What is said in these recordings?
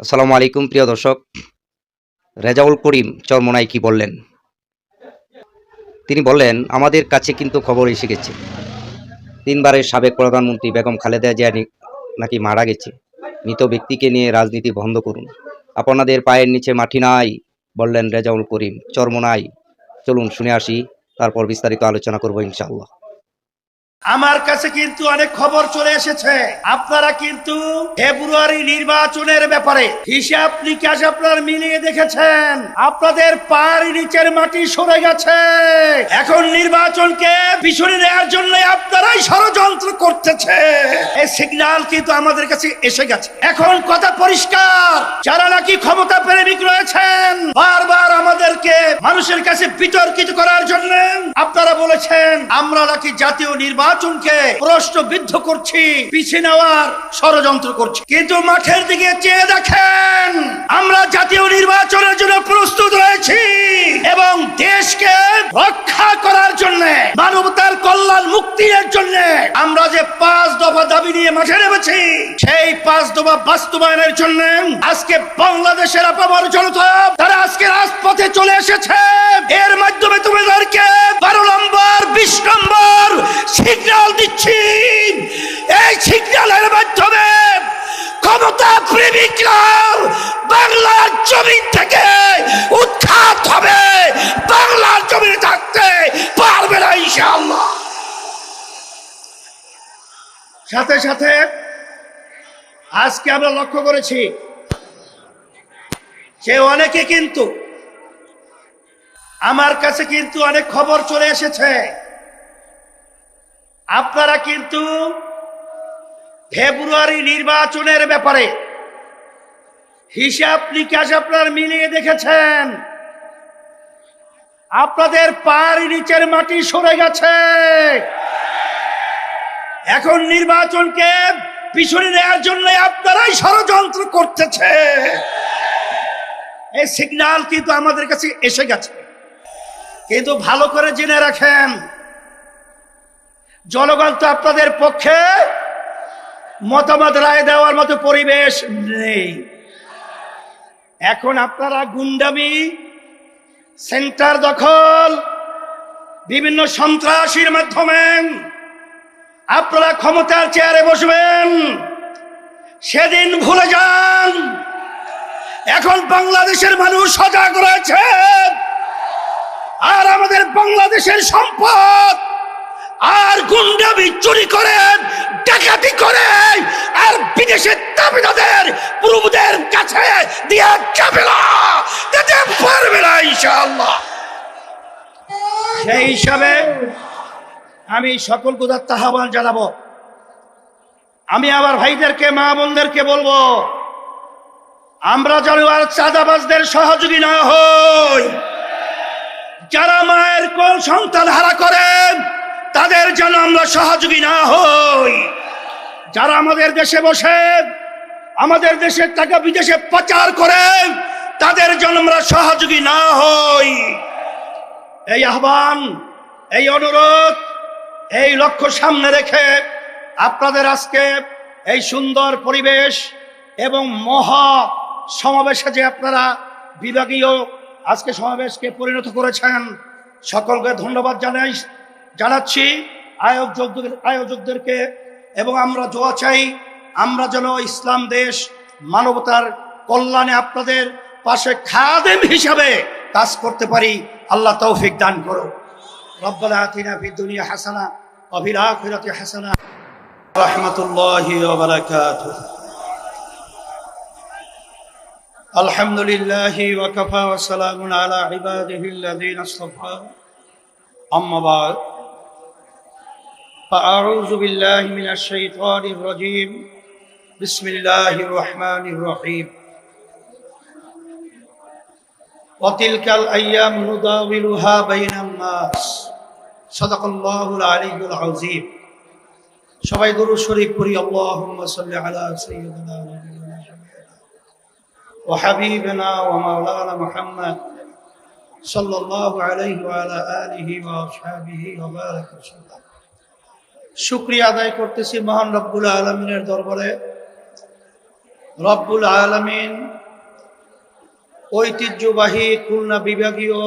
আসসালামু আলাইকুম প্রিয় দর্শক। রেজাউল করিম চরমোনাই কি বললেন? তিনি বললেন, আমাদের কাছে কিন্তু খবর এসে গেছে, 3বারের সাবেক প্রধানমন্ত্রী বেগম খালেদা জিয়া নাকি মারা গেছে। মৃত ব্যক্তিকে নিয়ে রাজনীতি বন্ধ করুন, আপনাদের পায়ের নিচে মাটি নাই, বললেন রেজাউল করিম চরমোনাই। চলুন শুনে আসি, তারপর বিস্তারিত আলোচনা করব ইনশাআল্লাহ। আমার কাছে কিন্তু অনেক খবর চলে এসেছে। আপনারা কিন্তু ফেব্রুয়ারি নির্বাচনের ব্যাপারে হিসাব নিকাশ আপনারা মিলিয়ে দেখেছেন, আপনাদের পায়ের নিচের মাটি সরে গেছে। এখন নির্বাচনকে পিছনে নেওয়ার জন্য আপনারাই ষড়যন্ত্র করতেছে। এই সিগন্যাল কিন্তু আমাদের কাছে এসে গেছে। এখন কথা পরিষ্কার, যারা নাকি ক্ষমতা প্রেমিক রয়েছেন, বারবার আমাদেরকে মানুষের কাছে বিতর্কিত করার জন্য আপনারা বলেছেন আমরা নাকি জাতীয় নির্বাচনকে প্রশ্নবিদ্ধ করছি, পিছিয়ে নেওয়ার ষড়যন্ত্র করছি। কিন্তু মাঠের দিকে চেয়ে দেখেন, আমরা জাতীয় নির্বাচনের জন্য প্রস্তুত রয়েছি এবং দেশকে রক্ষা করার জন্য, মানবতার কল্যাণ মুক্তির জন্য আমরা যে 5 দফা দাবি নিয়ে মাঠে নেমেছি, সেই 5 দফা বাস্তবায়নের জন্য আজকে বাংলাদেশের আপামর জনতা তারা আজকে রাজপথে চলে এসেছে। এর মাধ্যমে তোমাদেরকে 12 নম্বর 20 নম্বর সিগন্যাল দিচ্ছি। এই সিগন্যালের মাধ্যমে ক্ষমতা প্রেমিকরা বাংলার জমিন থেকে উৎখাত হবে, বাংলার জমিনে থাকতে পারবে না ইনশাআল্লাহ। সাথে সাথে আজকে আমরা লক্ষ্য করেছি যে অনেকে কিন্তু আমার কাছে কিন্তু অনেক খবর চলে এসেছে, আপনারা কিন্তু ফেব্রুয়ারি নির্বাচনের ব্যাপারে হিসাব নিকাশ আপনারা মিলিয়ে দেখেছেন, আপনাদের পায়ের নিচের মাটি সরে গেছে। এখন নির্বাচনকে পিছনে নেওয়ার জন্য আপনারাই ষড়যন্ত্র করতেছে। এই সিগন্যাল কিন্তু আমাদের কাছে এসে গেছে। কিন্তু ভালো করে জেনে রাখেন, জনগণ তো আপনাদের পক্ষে মতামত রায় দেওয়ার মতো পরিবেশ নেই। এখন আপনারা গুন্ডামি, সেন্টার দখল, বিভিন্ন সন্ত্রাসীর মাধ্যমে আপনারা ক্ষমতার চেয়ারে বসবেন, সেদিন ভুলে যান। এখন বাংলাদেশের মানুষ সজাগ রয়েছে, আর আমাদের বাংলাদেশের সম্পদ আর গুন্ডামি চুরি করে, ডাকাতি করে, আর বিদেশের দাবিদারদের প্রভুদের কাছে দিয়ে দিতে পারবে না ইনশাআল্লাহ। সেই হিসাবে আমি সকল উদাত্ত আহ্বান জানাবো। আমি আমার ভাইদেরকে, মা বোনদেরকে বলবো, আমরা যেন আর চাঁদাবাজদের সহযোগী না হই। যারা মায়ের কোল সন্তান হারা করেন তাদের যেন আমরা সহযোগী না হই। যারা আমাদের দেশে বসে আমাদের দেশের টাকা বিদেশে পাচার করে তাদের জন্য আমরা সহযোগী না হই। এই আহ্বান, এই অনুরোধ, এই লক্ষ্য সামনে রেখে আপনাদের আজকে এই সুন্দর পরিবেশ এবং মহা সমাবেশে যে আপনারা বিভাগীয় আজকে সমাবেশকে পরিণত করেছেন, সকলকে ধন্যবাদ জানাচ্ছি আয়োজকদেরকে। এবং আমরা দোয়া চাই, আমরা যেন ইসলাম দেশ, মানবতার কল্যাণে আপনাদের পাশে খাদেম হিসাবে কাজ করতে পারি। আল্লাহ তৌফিক দান করো। রব্বানা আতিনা ফিদ দুনিয়া হাসানা ওয়া ফিল আখিরাতি হাসানা ওয়া রাহমাতুল্লাহি ওয়া বারাকাতুহু। আলহামদুলিল্লাহি ওয়া কাফা ওয়া সালামুন আলা ইবাদিহিল্লাযীনা ইসতাফা। আম্মা বা'দ, فأعوذ بالله من الشيطان الرجيم. بسم الله الرحمن الرحيم. وتلك الأيام نداولها بين الناس. صدق الله العلي العظيم. সবাই দুরূদ শরীফ পড়ি। আল্লাহুম্মা সাল্লি আলা সাইয়্যিদিনা ওয়া হাবিবিনা ওয়া মাওলানা মুহাম্মদ সাল্লাল্লাহু আলাইহি ওয়া আলা আলিহি ওয়া আসহাবিহি ওয়া বারাকা ওয়াসাল্লাম। শুকরিয়া আদায় করতেছি মহান রব্বুল আলামিনের দরবারে। রব্বুল আলামিন ঐতিহ্যবাহী খুলনা বিভাগীয়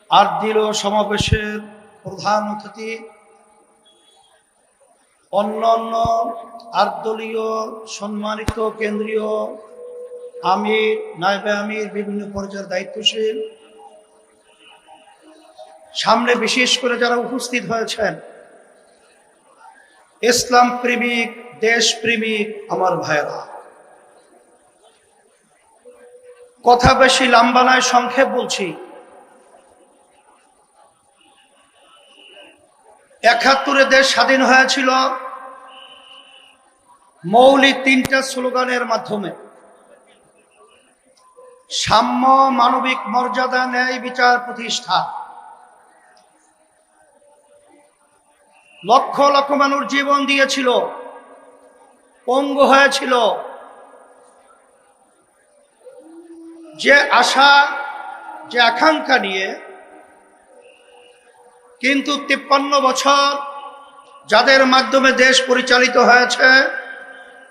আর্দ্রিল সমাবেশের প্রধান অতিথি, অন্যান্য আর্দলীয় সম্মানিত কেন্দ্রীয় আমির, নায়েবে আমির, বিভিন্ন পর্যায়ের দায়িত্বশীল, সামনে বিশেষ করে যারা উপস্থিত হয়েছেন, ইসলাম প্রেমিক, দেশ প্রেমিক আমার ভাইরা, কথা বেশি লম্বা নয়, সংক্ষেপ বলছি। ৭১ দেশ স্বাধীন হয়েছিল মৌলিক ৩টা স্লোগানের মাধ্যমে: সাম্য, মানবিক মর্যাদা, ন্যায় বিচার প্রতিষ্ঠা। লক্ষ লক্ষ মানুষ জীবন দিয়েছিল, পঙ্গু হয়েছিল। যে আশা, যে আকাঙ্ক্ষা নিয়ে কিন্তু ৫৩ বছর যাদের মাধ্যমে দেশ পরিচালিত হয়েছে,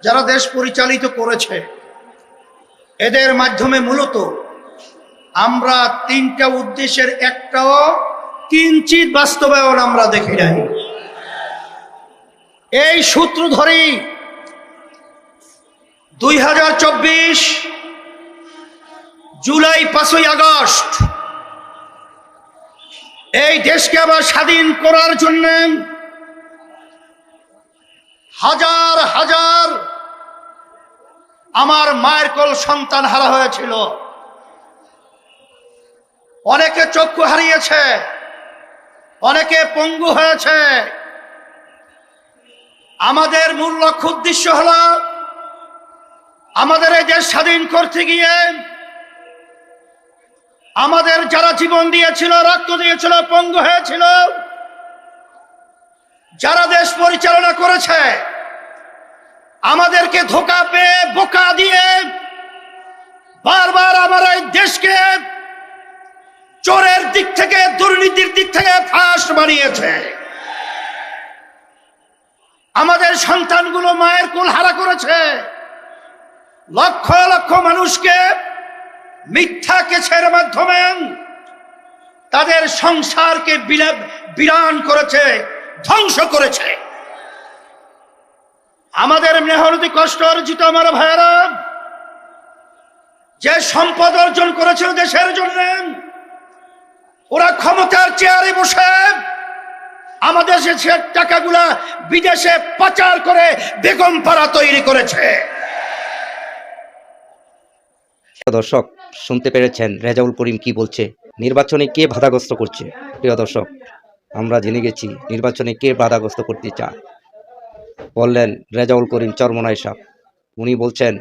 যারা দেশ পরিচালিত করেছে, এদের মাধ্যমে মূলত আমরা ৩টা উদ্দেশ্যের একটাও কিঞ্চিত বাস্তবায়ন আমরা দেখি নাই। এই সূত্র ধরেই ২০২৪ জুলাই ৫ই আগস্ট এই দেশকে আবার স্বাধীন করার জন্য হাজার হাজার আমার মায়ের কোল সন্তান হারা হয়েছিল। অনেকে চক্ষু হারিয়েছে, অনেকে পঙ্গু হয়েছে। আমাদের মূল লক্ষ্য উদ্দেশ্য হলো আমাদের এই দেশ স্বাধীন করতে গিয়ে আমাদের যারা জীবন দিয়েছিল, রক্ত দিয়েছিল, পঙ্গু হয়েছিল, যারা দেশ পরিচালনা করেছে, আমাদেরকে ধোঁকা পেয়ে, বোকা দিয়ে বারবার আমার এই দেশকে চোরের দিক থেকে, দুর্নীতির দিক থেকে ফাঁস বানিয়েছে। আমাদের সন্তানগুলো মায়ের কোল হারা করেছে। লক্ষ লক্ষ মানুষকে মিথ্যা কেসের মাধ্যমে তাদের সংসারকে বিরান করেছে, ধ্বংস করেছে। আমাদের মেহনতি কষ্ট অর্জিত আমার ভাইয়েরা যে সম্পদ অর্জন করেছিল দেশের জন্য, ওরা ক্ষমতার চেয়ারে বসে আমাদের সে টাকাগুলা বিদেশে পাচার করে বেগম পাড়া তৈরি করেছে। দর্শক, শুনতে পেরেছেন রেজাউল করিম কি বলছে, নির্বাচনে কে বাধাগ্রস্ত করছে। প্রিয় দর্শক, আমরা জেনে গেছি নির্বাচনে কে বাধাগ্রস্ত করতে চায়। বললেন রেজাউল করিম চরমনাই সাহেব। উনি বলছেন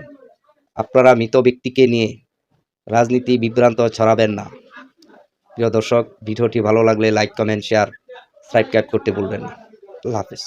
আপনারা মৃত ব্যক্তিকে নিয়ে রাজনীতি বিভ্রান্ত ছড়াবেন না। প্রিয় দর্শক, ভিডিওটি ভালো লাগলে লাইক, কমেন্ট, শেয়ার, সাবস্ক্রাইব করতে ভুলবেন না। আল্লাহ হাফেজ।